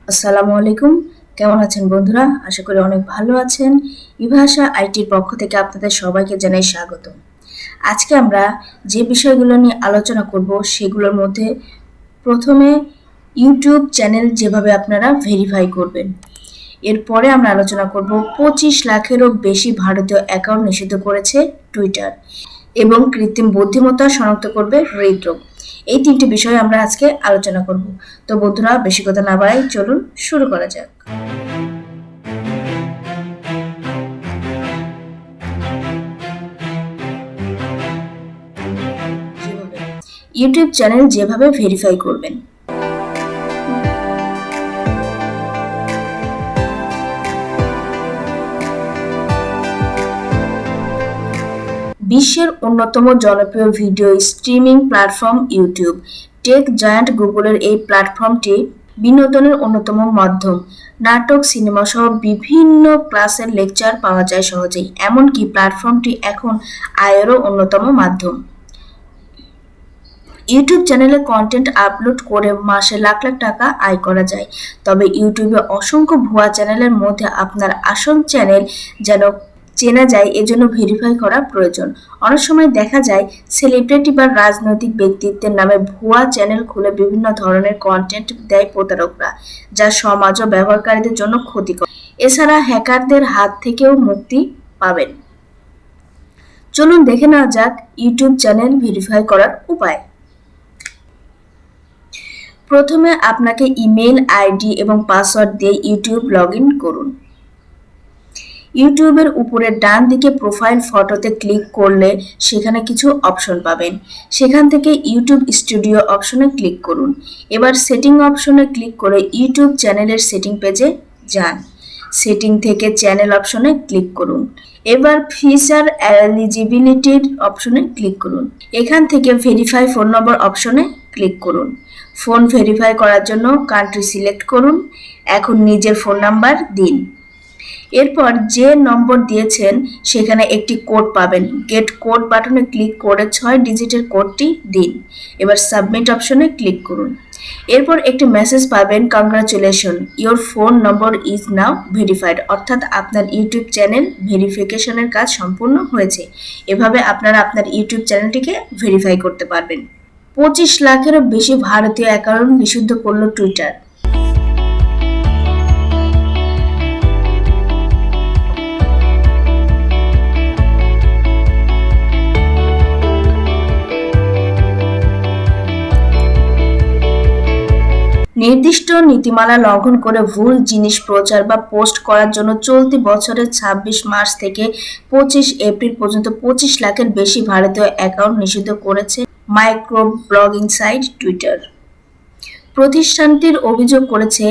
আসসালামু আলাইকুম। কেমন আছেন বন্ধুরা? আশা করি অনেক ভালো আছেন। ইভাশা আইটির পক্ষ থেকে আপনাদের সবাইকে জানাই স্বাগত। আজকে আমরা যে বিষয়গুলো নিয়ে আলোচনা করব সেগুলোর মধ্যে প্রথমে ইউটিউব চ্যানেল যেভাবে আপনারা ভেরিফাই করবেন। এরপরে আমরা আলোচনা করব 25 লাখেরও বেশি ভারতীয় অ্যাকাউন্ট নিষিদ্ধ করেছে টুইটার এবং কৃত্রিম বুদ্ধিমত্তা শনাক্ত করবে হৃদরোগ। এই তিনটি বিষয়ে আমরা আজকে আলোচনা করব। তো বন্ধুরা, বেশি কথা না বাড়াই, চলুন শুরু করা যাক। ইউটিউব চ্যানেল যেভাবে ভেরিফাই করবেন। বিশ্বের অন্যতম জনপ্রিয় video streaming platform YouTube. Tech giant গুগলের এই প্ল্যাটফর্মটি বিনোদনের অন্যতম মাধ্যম। নাটক, সিনেমা সহ বিভিন্ন ক্লাসের লেকচার পাওয়া যায় সহজেই। এমনকি প্ল্যাটফর্মটি এখন আয়েরও অন্যতম মাধ্যম। ইউটিউব চ্যানেলে কন্টেন্ট আপলোড করে মাসে লাখ লাখ টাকা আয় করা যায়। তবে ইউটিউবে অসংখ্য ভুয়া চ্যানেলের মধ্যে আপনার আসল চ্যানেল যেন চেনা যায়, এজন্য ভেরিফাই করা প্রয়োজন। অনেক সময় দেখা যায় সেলিব্রিটি বা রাজনৈতিক ব্যক্তিত্বের নামে ভুয়া চ্যানেল খুলে বিভিন্ন ধরনের কন্টেন্ট দেয় প্রতারকরা, যা সমাজ ও ব্যবহারকারীদের জন্য ক্ষতিকর। এছাড়া হ্যাকারদের হাত থেকেও মুক্তি পাবেন। চলুন দেখে নেওয়া যাক ইউটিউব চ্যানেল ভেরিফাই করার উপায়। প্রথমে আপনাকে ইমেল আইডি এবং পাসওয়ার্ড দিয়ে ইউটিউব লগ ইন করুন। ইউটিউবের উপরের ডান দিকে প্রোফাইল ফটোতে ক্লিক করলে সেখানে কিছু অপশন পাবেন। সেখান থেকে ইউটিউব স্টুডিও অপশনে ক্লিক করুন। এবার সেটিং অপশনে ক্লিক করে ইউটিউব চ্যানেলের সেটিং পেজে যান। সেটিং থেকে চ্যানেল অপশনে ক্লিক করুন। এবার ফিচার এলিজিবিলিটির অপশনে ক্লিক করুন। এখান থেকে ভেরিফাই ফোন নম্বর অপশনে ক্লিক করুন। ফোন ভেরিফাই করার জন্য কান্ট্রি সিলেক্ট করুন। এখন নিজের ফোন নাম্বার দিন। এরপর যে নম্বর দিয়েছেন সেখানে একটি কোড পাবেন। গেট কোড বাটনে ক্লিক করে 6 ডিজিটের কোডটি দিন। এবার সাবমিট অপশনে ক্লিক করুন। এরপর একটি মেসেজ পাবেন, congratulation, your phone number is now verified, অর্থাৎ আপনার ইউটিউব চ্যানেল ভেরিফিকেশনের কাজ সম্পূর্ণ হয়েছে। এভাবে আপনারা আপনার ইউটিউব চ্যানেলটিকে ভেরিফাই করতে পারবেন। 25 লাখেরও বেশি ভারতীয় অ্যাকাউন্ট নিষিদ্ধ করল টুইটার। নির্দিষ্ট নীতিমালা লঙ্ঘন করে ভুল জিনিস প্রচার বা পোস্ট করার জন্য চলতি বছরের 26 মার্চ থেকে 25 এপ্রিল পর্যন্ত 25 লাখের বেশি ভারতীয় অ্যাকাউন্ট নিষিদ্ধ করেছে মাইক্রো ব্লগিং সাইট টুইটার। প্রতিষ্ঠানটির অভিযোগ করেছে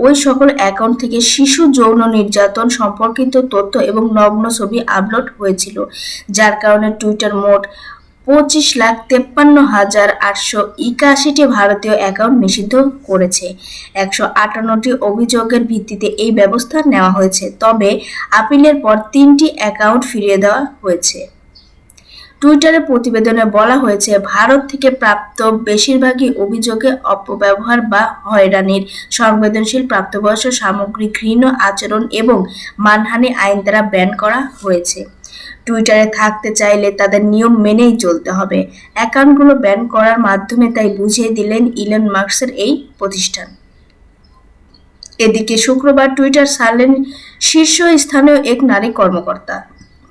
ওই সকল অ্যাকাউন্ট থেকে শিশু যৌন নির্যাতন সম্পর্কিত তথ্য এবং নগ্ন ছবি আপলোড হয়েছিল, যার কারণে টুইটার মোট 25,53,881টি ভারতীয় অ্যাকাউন্ট নিষিদ্ধ করেছে। 158টি অভিযোগের ভিত্তিতে এই ব্যবস্থা নেওয়া হয়েছে, তবে আপিলের পর 3টি অ্যাকাউন্ট ফিরিয়ে দেওয়া হয়েছে। টুইটারের প্রতিবেদনে বলা হয়েছে, ভারত থেকে প্রাপ্ত বেশিরভাগই অভিযোগে অপব্যবহার বা হয়রানির, সংবেদনশীল প্রাপ্তবয়স্ক সামগ্রী, ঘৃণ্য আচরণ এবং মানহানি আইন দ্বারা ব্যান করা হয়েছে। টুইটারে থাকতে চাইলে তাদের নিয়ম মেনেই চলতে হবে। অ্যাকাউন্টগুলো ব্যান করার মাধ্যমে তাই বুঝিয়ে দিলেন ইলন মাস্কের এই প্রতিষ্ঠান। এদিকে শুক্রবার টুইটার ছাড়লেন শীর্ষস্থানীয় এক নারী কর্মকর্তা।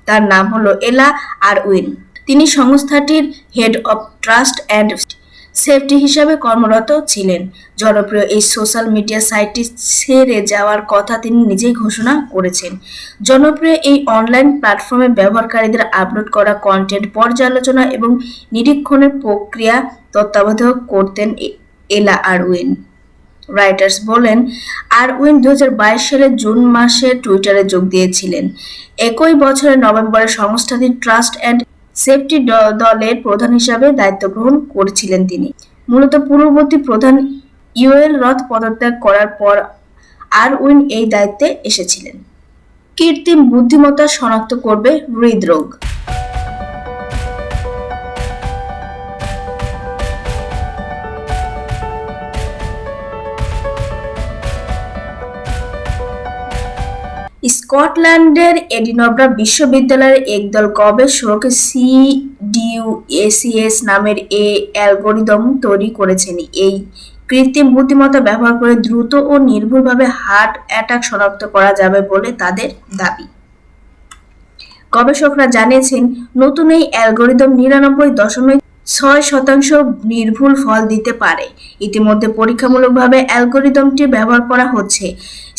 তার নাম হলো এলা আরউইন। তিনি সংস্থাটির head of trust and safety হিসাবে কর্মরত ছিলেন। জনপ্রিয় এই সোশ্যাল মিডিয়া সাইটটি ছেড়ে যাওয়ার কথা তিনি নিজেই ঘোষণা করেছেন। জনপ্রিয় এই অনলাইন প্ল্যাটফর্মে ব্যবহারকারীদের আপলোড করা কন্টেন্ট পর্যালোচনা এবং নিরীক্ষণের প্রক্রিয়া তত্ত্বাবধান করতেন এলা আরউইন। রাইটার্স বলেন, আরউইন 2022 সালের জুন মাসে টুইটারে যোগ দিয়েছিলেন। একই বছরের নভেম্বরে সংস্থাটির ট্রাস্ট অ্যান্ড সেফটি দলের প্রধান হিসাবে দায়িত্ব গ্রহণ করেছিলেন তিনি। মূলত পূর্ববর্তী প্রধান ইউএল রথ পদত্যাগ করার পর আরউইন এই দায়িত্বে এসেছিলেন। কৃত্রিম বুদ্ধিমত্তা শনাক্ত করবে হৃদরোগ। স্কটল্যান্ডের এডিনবরা বিশ্ববিদ্যালয়ের একদল গবেষক সিডিউএসিএস নামের এই অ্যালগরিদম তৈরি করেছেন। এই কৃত্রিম বুদ্ধিমত্তা ব্যবহার করে দ্রুত ও নির্ভুলভাবে হার্ট অ্যাটাক শনাক্ত করা যাবে বলে তাদের দাবি। গবেষকরা জানিয়েছেন, নতুন এই অ্যালগরিদম 99.6% নির্ভুল ফল দিতে পারে। ইতিমধ্যে পরীক্ষামূলকভাবে অ্যালগরিদমটি ব্যবহার করা হচ্ছে।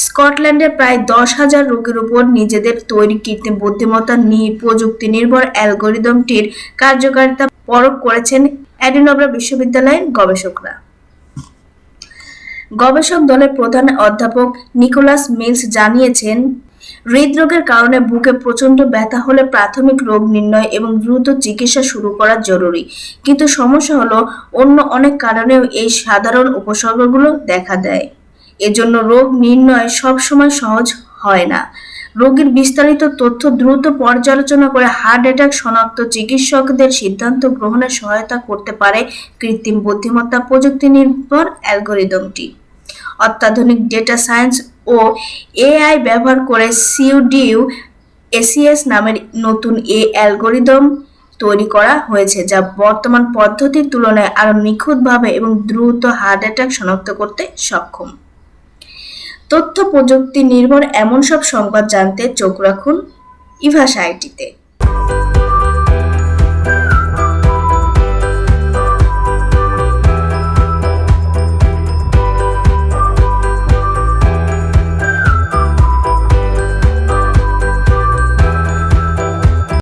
স্কটল্যান্ডের প্রায় 10,000 রোগীর উপর নিজেদের তৈরি কৃত্রিম বুদ্ধিমত্তা প্রযুক্তি নির্ভর অ্যালগরিদমটির কার্যকারিতা পরখ করেছেন এডিনবরা বিশ্ববিদ্যালয়ের গবেষকরা। গবেষক দলের প্রধান অধ্যাপক নিকোলাস মিলস জানিয়েছেন, হৃদরোগের কারণে বুকে প্রচণ্ড ব্যথা হলে প্রাথমিক রোগ নির্ণয় এবং দ্রুত চিকিৎসা শুরু করা জরুরি। কিন্তু সমস্যা হলো, অন্য অনেক কারণেও এই সাধারণ উপসর্গগুলো দেখা দেয়। এজন্য রোগ নির্ণয় সবসময় সহজ হয় না। রোগীর বিস্তারিত তথ্য দ্রুত পর্যালোচনা করে হার্ট অ্যাটাক শনাক্ত চিকিৎসকদের সিদ্ধান্ত গ্রহণে সহায়তা করতে পারে কৃত্রিম বুদ্ধিমত্তা প্রযুক্তি নির্ভর অ্যালগরিদমটি। অত্যাধুনিক ডেটা সায়েন্স ও এআই ব্যবহার করে সিডিউ এসিএস নামের নতুন এই অ্যালগরিদম তৈরি করা হয়েছে, যা বর্তমান পদ্ধতির তুলনায় আরও নিখুঁতভাবে এবং দ্রুত হার্ট অ্যাটাক শনাক্ত করতে সক্ষম। তথ্য প্রযুক্তি নির্ভর এমন সব সংবাদ জানতে চোখ রাখুন ইভাশা আইটিতে।